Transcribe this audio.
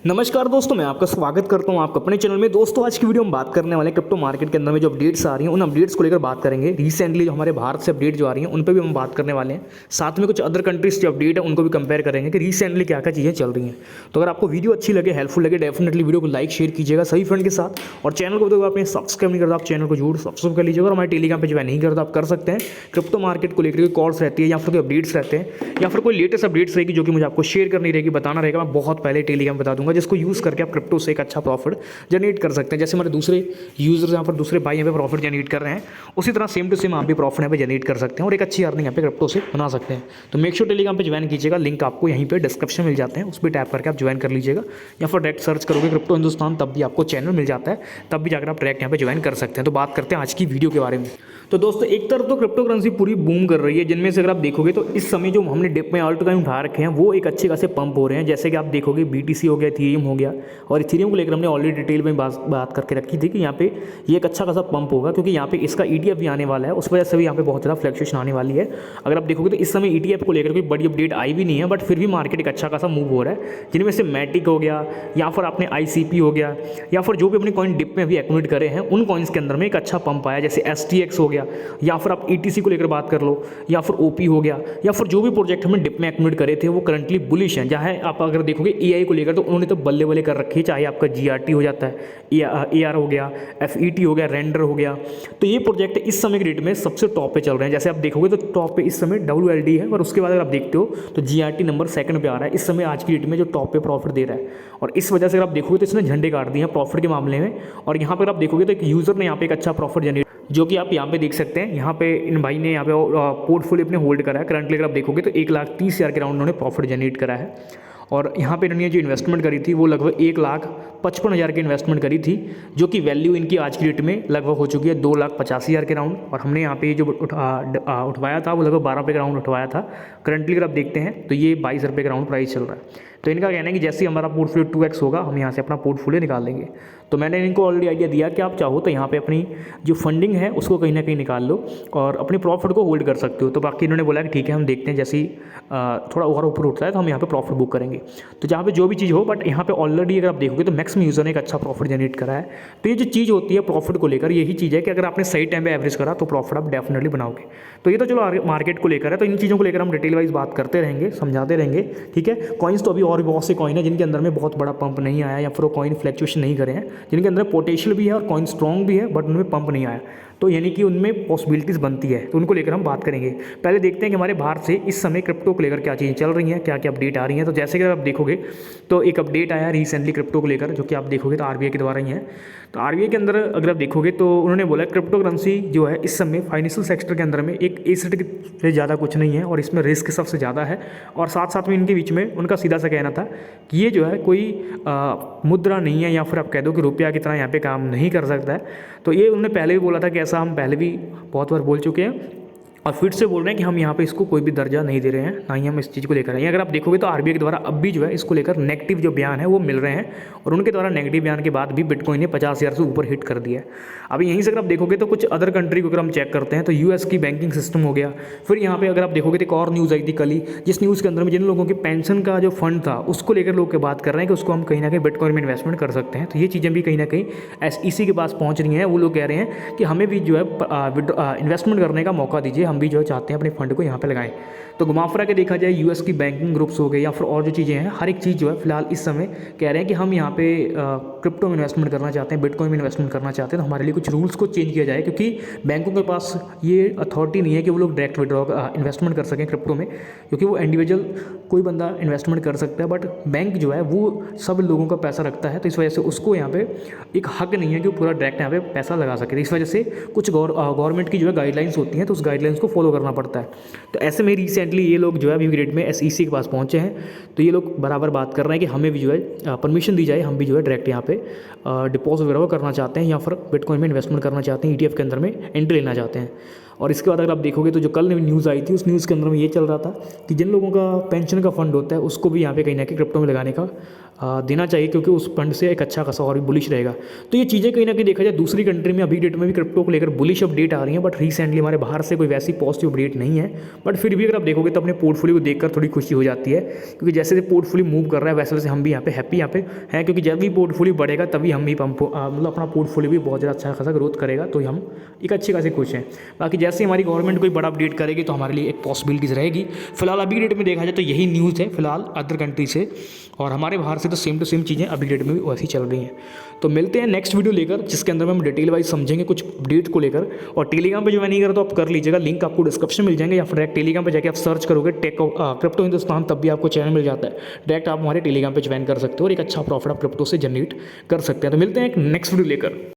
नमस्कार दोस्तों, मैं आपका स्वागत करता हूं आपके अपने चैनल में। दोस्तों, आज की वीडियो हम बात करने वाले हैं क्रिप्टो मार्केट के अंदर में जो अपडेट्स आ रही हैं उन अपडेट्स को लेकर बात करेंगे। रिसेंटली जो हमारे भारत से अपडेट जो आ रही हैं उन पर भी हम बात करने वाले हैं। साथ में कुछ अदर कंट्रीज जो अपडेट है उनको भी कंपेयर करेंगे कि रिसेंटली क्या क्या चीज़ें चल रही हैं। तो अगर आपको वीडियो अच्छी लगे, हेल्पफुल लगे, डेफिनेटली वीडियो को लाइक शेयर कीजिएगा सभी फ्रेंड के साथ। और चैनल को तो आपने सब्सक्राइब नहीं करता, आप चैनल को जरूर सब्सक्राइब कर लीजिएगा। और हमारे टेलीग्राम पर जो है नहीं करता आप कर सकते हैं। क्रिप्टो मार्केट को लेकर कोई कॉल्स रहती है या फिर कोई अपडेट्स रहते हैं या फिर कोई लेटेस्ट अपडेट्स रहेगी जो कि मुझे आपको शेयर करनी रहेगी, बताना रहेगा, मैं बहुत पहले टेलीग्राम बता दूंगा, जिसको यूज़ करके आप क्रिप्टो से एक अच्छा प्रॉफिट जनरेट कर सकते हैं। जैसे हमारे दूसरे यूजर्स यहाँ पर दूसरे भाई यहाँ पे प्रॉफिट जनरेट कर रहे हैं, उसी तरह सेम टू सेम आप भी प्रॉफिट यहाँ पे जनरेट कर सकते हैं और एक अच्छी अर्निंग यहाँ पे क्रिप्टो से बना सकते हैं। तो मेक श्योर टेलीग्राम पे ज्वाइन कीजिएगा, लिंक आपको यहीं पे डिस्क्रिप्शन मिल जाते हैं, उस पर टैप करके आप ज्वाइन कर लीजिएगा। या फिर डायरेक्ट सर्च करोगे क्रिप्टो हिंदुस्तान तब भी आपको चैनल मिल जाता है, तब भी जाकर आप डायरेक्ट यहाँ पे ज्वाइन कर सकते हैं। तो बात करते हैं आज की वीडियो के बारे में। तो दोस्तों, एक तरफ तो क्रिप्टो करेंसी पूरी बूम कर रही है, जिनमें से अगर आप देखोगे तो इस समय जो हमने डिप में ऑल टाइम उठा रखे हैं वो एक अच्छे खासे पंप हो रहे हैं। जैसे कि आप देखोगे BTC हो गया, इथेरियम हो गया, और इथेरियम को लेकर हमने ऑलरेडी डिटेल में बात करके रखी थी कि यहाँ पे ये एक अच्छा खासा पंप होगा, क्योंकि यहाँ पे इसका ETF भी आने वाला है, उस वजह से भी यहाँ पे बहुत ज़्यादा फ्लक्चुएशन आने वाली है। अगर आप देखोगे तो इस समय ETF को लेकर कोई बड़ी अपडेट आई भी नहीं है, बट फिर भी मार्केट एक अच्छा खासा मूव हो रहा है, जिनमें से मैटिक हो गया या फिर आपने ICP हो गया या फिर जो भी अपने कॉइन डिप में अभी एक्यूमुलेट करे हैं उन कॉइन्स के अंदर में एक अच्छा पंप आया। जैसे STX हो गया, या फिर आप ETC को लेकर बात कर लो, या फिर OP हो गया, या फिर जो भी प्रोजेक्ट हमने डिप में एक्यूमुलेट करे थे वो करंटली बुलिश हैं। जहाँ आप अगर देखोगे AI को लेकर तो उन्होंने तो बल्ले बल्ले कर रखी है, चाहे आपका GRT हो जाता है, AR हो गया, FET हो गया, रेंडर हो गया। तो ये प्रोजेक्ट इस समय के रेट में सबसे टॉप पे चल रहे हैं। जैसे आप देखोगे तो टॉप पे इस समय WLD है, और उसके बाद अगर आप देखते हो तो GRT नंबर सेकंड पे आ रहा है इस समय आज की डेट में जो टॉप पे प्रॉफिट दे रहा है। और इस वजह से अगर आप देखोगे तो इसने झंडे काट दिए हैं प्रॉफिट के मामले में। और यहाँ पर आप देखोगे तो एक यूज़र ने यहाँ पे एक अच्छा प्रॉफिट जनरेट, जो कि आप यहाँ पे देख सकते हैं। यहाँ पे इन भाई ने यहाँ पे पोर्टफोलियो अपने होल्ड करा है। करंटली अगर आप देखोगे तो 1,30,000 के राउंड उन्होंने प्रॉफिट जनरेट करा है। और यहाँ पे इन्होंने जो इन्वेस्टमेंट करी थी वो लगभग 1,55,000 की इन्वेस्टमेंट करी थी, जो कि वैल्यू इनकी आज की डेट में लगभग हो चुकी है 2,85,000 के राउंड। और हमने यहाँ पे जो उठवाया था वो लगभग 12 रुपये का राउंड उठवाया था। करंटली अगर आप देखते हैं तो ये 22 रुपये का राउंड प्राइस चल रहा है। तो इनका कहना है कि जैसे ही हमारा पोर्टफोलियो 2x होगा हम यहाँ से अपना पोर्टफोलियो निकाल लेंगे। तो मैंने इनको ऑलरेडी आइडिया दिया कि आप चाहो तो यहाँ पे अपनी जो फंडिंग है उसको कहीं ना कहीं निकाल लो और अपने प्रॉफिट को होल्ड कर सकते हो। तो बाकी इन्होंने बोला कि ठीक है, हम देखते हैं जैसे ही थोड़ा और ऊपर उठता है तो हम यहाँ पे प्रॉफिट बुक करेंगे। तो जहाँ पे जो भी चीज़ हो, बट यहाँ पे ऑलरेडी अगर आप देखोगे तो मैक्सिमम यूज़र ने एक अच्छा प्रॉफिट जनरेट करा है। तो ये जो चीज़ होती है प्रॉफिट को लेकर, यही चीज़ है कि अगर आपने सही टाइम पे एवरेज करा तो प्रॉफिट आप डेफिनेटली बनाओगे। तो ये तो चलो मार्केट को लेकर है, तो इन चीज़ों को लेकर हम डिटेल वाइज बात करते रहेंगे, समझाते रहेंगे, ठीक है। कॉइन्स तो अभी और भी बहुत से कॉइन है जिनके अंदर में बहुत बड़ा पंप नहीं आया, या फिर वो कॉइन फ्लक्चुएशन नहीं करे हैं, जिनके अंदर पोटेंशियल भी है और कॉइन स्ट्रॉन्ग भी है, बट उनमें पंप नहीं आया। तो यानी कि उनमें पॉसिबिलिटीज़ बनती है, तो उनको लेकर हम बात करेंगे। पहले देखते हैं कि हमारे भारत से इस समय क्रिप्टो को लेकर क्या चीज़ें चल रही हैं, क्या क्या अपडेट आ रही हैं। तो जैसे कि आप देखोगे तो एक अपडेट आया रिसेंटली क्रिप्टो को लेकर, जो कि आप देखोगे तो RBI के द्वारा ही है। तो RBI के अंदर अगर आप देखोगे तो उन्होंने बोला क्रिप्टो करेंसी जो है इस समय फाइनेंशियल सेक्टर के अंदर में एक एसेट से ज़्यादा कुछ नहीं है, और इसमें रिस्क सबसे ज़्यादा है। और साथ साथ में इनके बीच में उनका सीधा सा कहना था कि ये जो है कोई मुद्रा नहीं है, या फिर आप कह दो कि रुपया की तरह यहाँ पे काम नहीं कर सकता है। तो ये उन्होंने पहले भी बोला था कि ऐसा हम पहले भी बहुत बार बोल चुके हैं, और फिर से बोल रहे हैं कि हम यहाँ पे इसको कोई भी दर्जा नहीं दे रहे हैं, ना ही हम इस चीज़ को लेकर आए हैं। अगर आप देखोगे तो RBI के द्वारा अब भी जो है इसको लेकर नेगेटिव जो बयान है वो मिल रहे हैं, और उनके द्वारा नेगेटिव बयान के बाद भी बिटकॉइन ने 50,000 से ऊपर हिट कर दिया है। अभी यहीं से अगर आप देखोगे तो कुछ अदर कंट्री को अगर हम चेक करते हैं तो US की बैंकिंग सिस्टम हो गया। फिर यहाँ पर अगर आप देखोगे तो एक और न्यूज़ आई थी कल ही, जिस न्यूज़ के अंदर में जिन लोगों के पेंशन का जो फंड था उसको लेकर लोग बात कर रहे हैं कि उसको हम कहीं ना कहीं बिटकॉइन में इन्वेस्टमेंट कर सकते हैं। तो ये चीज़ें भी कहीं ना कहीं SEC के पास पहुँच रही हैं। वो लोग कह रहे हैं कि हमें भी जो है इन्वेस्टमेंट करने का मौका दीजिए, हम भी जो है चाहते हैं अपने फंड को यहाँ पे लगाएं। तो घुमा फिरा के देखा जाए US की बैंकिंग ग्रुप्स हो गए या फिर और जो चीज़ें हैं, हर एक चीज़ जो है फिलहाल इस समय कह रहे हैं कि हम यहाँ पे क्रिप्टो में इन्वेस्टमेंट करना चाहते हैं, बिटकॉइन में इन्वेस्टमेंट करना चाहते हैं। तो हमारे लिए कुछ रूल्स को चेंज किया जाए, क्योंकि बैंकों के पास ये अथॉरिटी नहीं है कि वो लोग डायरेक्ट विड्रॉ इन्वेस्टमेंट कर सकें क्रिप्टो में, क्योंकि वो इंडिविजुअल कोई बंदा इन्वेस्टमेंट कर सकता है, बट बैंक जो है वो सब लोगों का पैसा रखता है। तो इस वजह से उसको यहाँ पे एक हक नहीं है कि वो पूरा डायरेक्ट यहाँ पे पैसा लगा सके। तो इस वजह से कुछ गवर्नमेंट की जो है गाइडलाइंस होती हैं, तो उस गाइडलाइंस को फॉलो करना पड़ता है। तो ऐसे में रिसेंटली ये लोग जो है अभी ग्रेड में SEC के पास पहुंचे हैं। तो ये लोग बराबर बात कर रहे हैं कि हमें भी जो है परमिशन दी जाए, हम भी जो है डायरेक्ट यहाँ पे डिपॉजिट वगैरह करना चाहते हैं, या फिर बिटकॉइन में इन्वेस्टमेंट करना चाहते हैं, ETF के अंदर में एंट्री लेना चाहते हैं। और इसके बाद अगर आप देखोगे तो जो कल न्यूज़ आई थी उस न्यूज़ के अंदर में ये चल रहा था कि जिन लोगों का पेंशन का फंड होता है उसको भी यहाँ पे कहीं ना कहीं क्रिप्टो में लगाने का देना चाहिए, क्योंकि उस फंड से एक अच्छा खासा और भी बुलिश रहेगा। तो ये चीज़ें कहीं ना कहीं देखा जाए दूसरी कंट्री में अभी डेट में भी क्रिप्टो को लेकर बुलिश अपडेट आ रही हैं, बट रिसेंटली हमारे बाहर से कोई वैसी पॉजिटिव अपडेट नहीं है। बट फिर भी अगर आप देखोगे तो अपने पोर्टफोलियो को देखकर थोड़ी खुशी हो जाती है, क्योंकि जैसे जैसे पोर्टफोलियो मूव कर रहा है वैसे वैसे हम भी यहाँ पे हैप्पी यहाँ पे हैं, क्योंकि जब भी पोर्टफोलियो बढ़ेगा तभी हम भी मतलब अपना पोर्टफोलियो भी बहुत ज़्यादा अच्छा खासा ग्रोथ करेगा, तो हम एक अच्छे खासे खुश हैं। बाकी जैसे हमारी गवर्नमेंट कोई बड़ा अपडेट करेगी तो हमारे लिए एक पॉसिबिलिटीज़ रहेगी। फिलहाल अभी डेट में देखा जाए तो यही न्यूज़ है फिलहाल अदर कंट्री से, और हमारे बाहर से तो सेम टू सेम चीज़ें अभी डेट में भी वैसी चल रही हैं। तो मिलते हैं नेक्स्ट वीडियो लेकर, जिसके अंदर में हम डिटेल वाइज समझेंगे कुछ अपडेट को लेकर। और टेलीग्राम पे जो मैं नहीं करता तो आप कर लीजिएगा, लिंक आपको डिस्क्रिप्शन मिल जाएंगे, या फिर डायरेक्ट टेलीग्राम पे जाके आप सर्च करोगे क्रिप्टो हिंदुस्तान, तब भी आपको चैनल मिल जाता है। डायरेक्ट आप हमारे टेलीग्राम पे ज्वाइन कर सकते हो और एक अच्छा प्रॉफिट आप क्रिप्टो से जनरेट कर सकते हैं। तो मिलते हैं एक नेक्स्ट वीडियो लेकर।